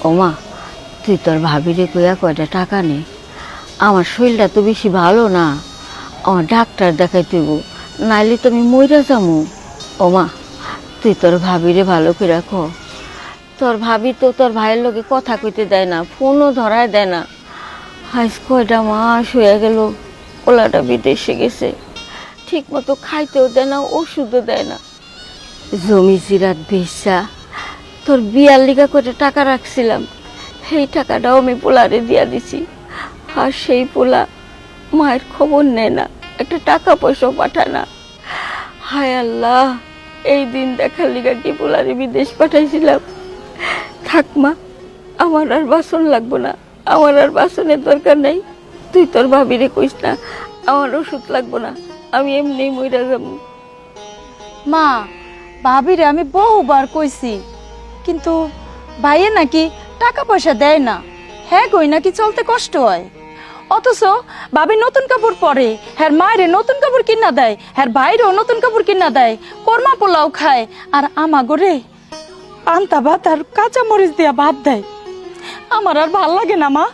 ওমা, তুই তোর ভাবিরে কইয়া কয়টা টাকা নে। আমার শরীরটা তো বেশি ভালো না, আমার ডাক্তার দেখাই তুইব, নাইলে তো আমি মইরা যামু। ওমা, তুই তোর ভাবিরে ভালো করে রাখো। তোর ভাবি তো তোর ভাইয়ের লোকে কথা কইতে দেয় না, ফোনও ধরায় দেয় না। আজ কয়টা মাস হয়ে গেল ওলাটা বিদেশে গেছে, ঠিক মতো খাইতেও দেয় না, ওষুধও দেয় না। জমি জিরাত বেচা তোর বিয়ার লিগা করে টাকা রাখছিলাম, সেই টাকাটাও আমি পোলারে দিয়া দিছি। আর সেই পোলা মায়ের খবর নেয় না, একটা টাকা পয়সাও পাঠায় না। হায় আল্লাহ, এই দিন দেখার লিগা কি পোলারে বিদেশ পাঠাইছিলাম। থাক মা, আমার আর বাসন লাগবো না, আমার আর বাসনের দরকার নেই। তুই তোর ভাবিরে কইস না আমার ওষুধ লাগবো না, আমি এমনি মইরা যাবো। মা, ভাবিরে আমি বহুবার কইছি, কিন্তু ভাইয়ে নাকি টাকা পয়সা দেয় না। হ্যাঁ কই নাকি চলতে কষ্ট হয়, অথচ ভাবি নতুন কাপড় পরে, হ্যাঁ মায়েরে নতুন কাপড় কিনা দেয়, হ্যাঁ ভাইরেও নতুন কাপড় কিনা দেয়, কর্মা পোলাও খায়, আর আমা গরে পান্তা ভাত আর কাঁচা মরিচ দিয়া ভাত দেয়। আমার আর ভাল লাগে না মা।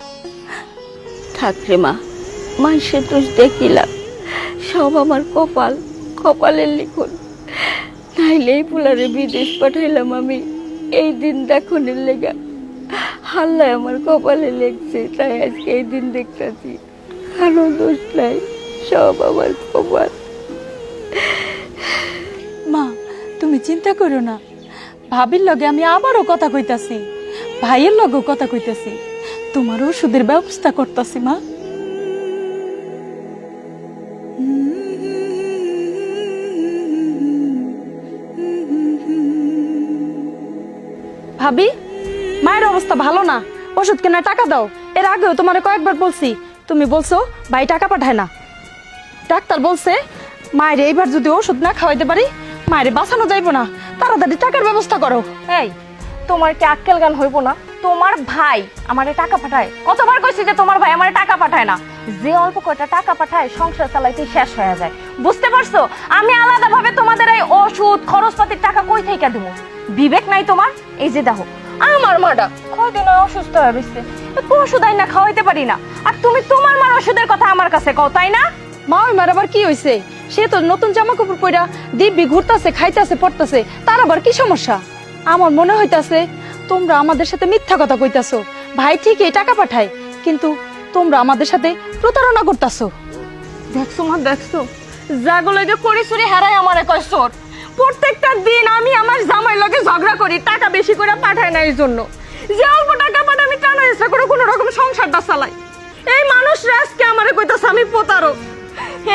থাক রে মা, মানুষের দোষ দেখিলাম, সব আমার কপাল, কপালের লিখন। নাইলে এই পোলারে বিদেশ পাঠাইলাম আমি এই দিন দেখনের লেগা। হাল্লায় আমার কপালে লেগছে, তাই আজকে এই দিন দেখতেছি। কারো দোষ নাই, সব আমার কপাল। মা, তুমি চিন্তা করো না, ভাবির লগে আমি আবারও কথা কইতাছি, ভাইয়ের লগেও কথা কইতাছি, তোমার ওষুধের ব্যবস্থা করতেছি মা। ভাবি, মায়ের অবস্থা ভালো না, ওষুধ কেনার টাকা দাও। এর আগেও তোমারে কয়েকবার বলছি, তুমি বলছো ভাই টাকা পাঠায় না। ডাক্তার বলছে মায়ের এইবার যদি ওষুধ না খাওয়াইতে পারি মায়ের বাঁচানো যাইব না, তাড়াতাড়ি টাকার ব্যবস্থা করো। এই, তোমার কি আক্কেল গান হইব না? তোমার ভাই আমারে টাকা পাঠায়, কতবার কইছি যে তোমার ভাই আমারে টাকা পাঠায় না। যে অল্প কয়টা টাকা পাঠায় সংসার চালাইতে শেষ হয়ে যায়, বুঝতে পারছো? আমি আলাদা ভাবে তোমাদের এই ওষুধ খরচপাতির টাকা কই থেকে দেবো? বিবেক নাই তোমার? এই যে দেখো আমার মাটা কয়দিন অসুস্থ হয়ে রয়েছে, একটু ওষুধ আই না খাওয়াইতে পারি না, আর তুমি তোমার মার ওষুধের কথা আমার কাছে কও, তাই না? মা, ওই মার আবার কি হয়েছে? সে তো নতুন জামা কাপড় পরা দিব্যি ঘুরতেছে, খাইতেছে, পড়তেছে, তার আবার কি সমস্যা? আমার মনে হইতাছে তোমরা আমাদের সাথে মিথ্যা কথা কইতাছো। ভাই ঠিকই টাকা পাঠায়, কিন্তু তোমরা আমাদের সাথে প্রতারণা করতাছো। দেখছো মা, দেখছো যাগুলো যে করি চুরি হারাই আমারে কয় চোর। প্রত্যেকটা দিন আমি আমার জামাই লগে ঝগড়া করি টাকা বেশি করে পাঠায় না, এই জন্য যে অল্প টাকা পাঠায় আমি টানা ইচ্ছা করে কোনো রকম সংসারটা চালাই। এই মানুষরা আজকে আমারে কইতাছে আমি প্রতারক,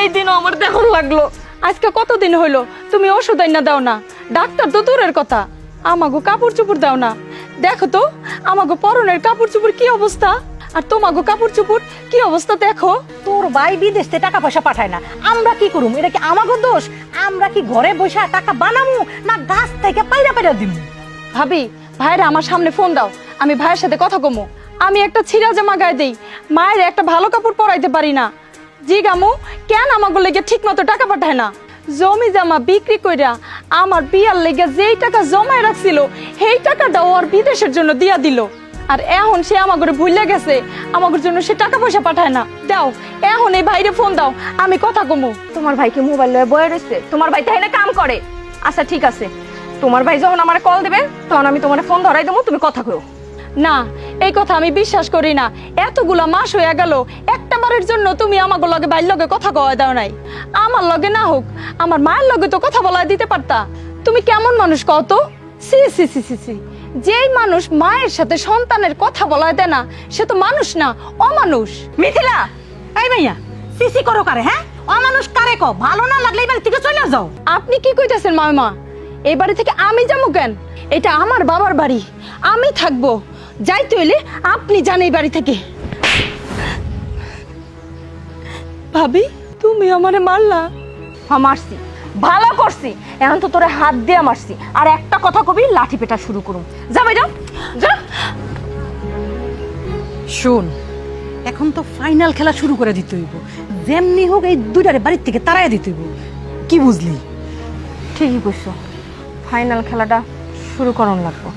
এই দিনও আমার দেখুন লাগলো। আজকে কতদিন হইলো তুমি ওষুধ আইনা দাও না, ডাক্তার তো দূরের কথা, আমাগো কাপড় চুপড় দাও না। দেখো তো আমাগো পরনের কাপড় চুপড় কি অবস্থা, আর তোমাগো কাপড় চুপড় কি অবস্থা দেখো। তোর ভাই বিদেশ থেকে টাকা পয়সা পাঠায় না, আমরা কি করুম? এটা কি আমাগো দোষ? আমরা কি ঘরে বসে টাকা বানামু না গাছ থেকে পাইরা পাইরা দিমু? ভাবি, ভাইরা আমার সামনে ফোন দাও, আমি ভাইয়ের সাথে কথা কমু। আমি একটা ছিঁড়া জামা গায়ে দেই, মায়ের একটা ভালো কাপড় পরাইতে পারি না। জি গামু, কেন আমাগো লেগে ঠিক মতো টাকা পাঠায় না? জমি জামা বিক্রি কইরা আমার বিয়ার লেগে যেই টাকা জমায় রাখছিল সেই টাকাটা ওর বিদেশের জন্য দিয়া দিল, আর এখন সে আমাগরে ভুলে গেছে, আমাগর জন্য সে টাকা পয়সা পাঠায় না। দাও এখন এই ভাইরে ফোন দাও, আমি কথা কমু। তোমার ভাইকে মোবাইল লয়ে বয়ে রয়েছে, তোমার ভাই তাই না কাম করে। আচ্ছা ঠিক আছে, তোমার ভাই যখন আমার কল দিবে তখন আমি তোমার ফোন ধরাই দেবো, তুমি কথা কও। না, এই কথা আমি বিশ্বাস করি না। এতগুলা মাস হয়ে গেল, একটা বারের জন্য তুমি আমাগো লগে ভাইয়ের লগে কথা কওয়া দাও নাই। আমার লগে না হোক, আমার মায়ের লগে তো কথা বলা দিতে পারতা। তুমি কেমন মানুষ কও তো? সি সি সি সি সি, যেই মানুষ মায়ের সাথে সন্তানের কথা বলা দেয় না সে তো মানুষ না, অমানুষ। মিথিলা, এই মাইয়া সিসি করো কারে? হ্যাঁ, অমানুষ কারে কও? ভালো না লাগলে এবার থেকে চলে যাও। আপনি কি কইতাছেন মামা? এই বাড়ি থেকে আমি যাবো কেন? এটা আমার বাবার বাড়ি, আমি থাকবো। যাইতে হইলে আপনি যান এই বাড়ি থেকে। ভাবি, তুমি আমারে মারলা। হ্যাঁ মারছি, ভালো করছি। এখন তো তোরে হাত দিয়ে মারছি, আর একটা কথা কবি লাঠি পেটা শুরু করুম। যা ভাই, যাও যা। শোন, এখন তো ফাইনাল খেলা শুরু করে দিতে হইব। যেমনি হোক এই দুইটারে বাড়ির থেকে তাড়াইয়া দিতে হইব, কি বুঝলি? ঠিকই কইছো, ফাইনাল খেলাটা শুরু করন লাগবো।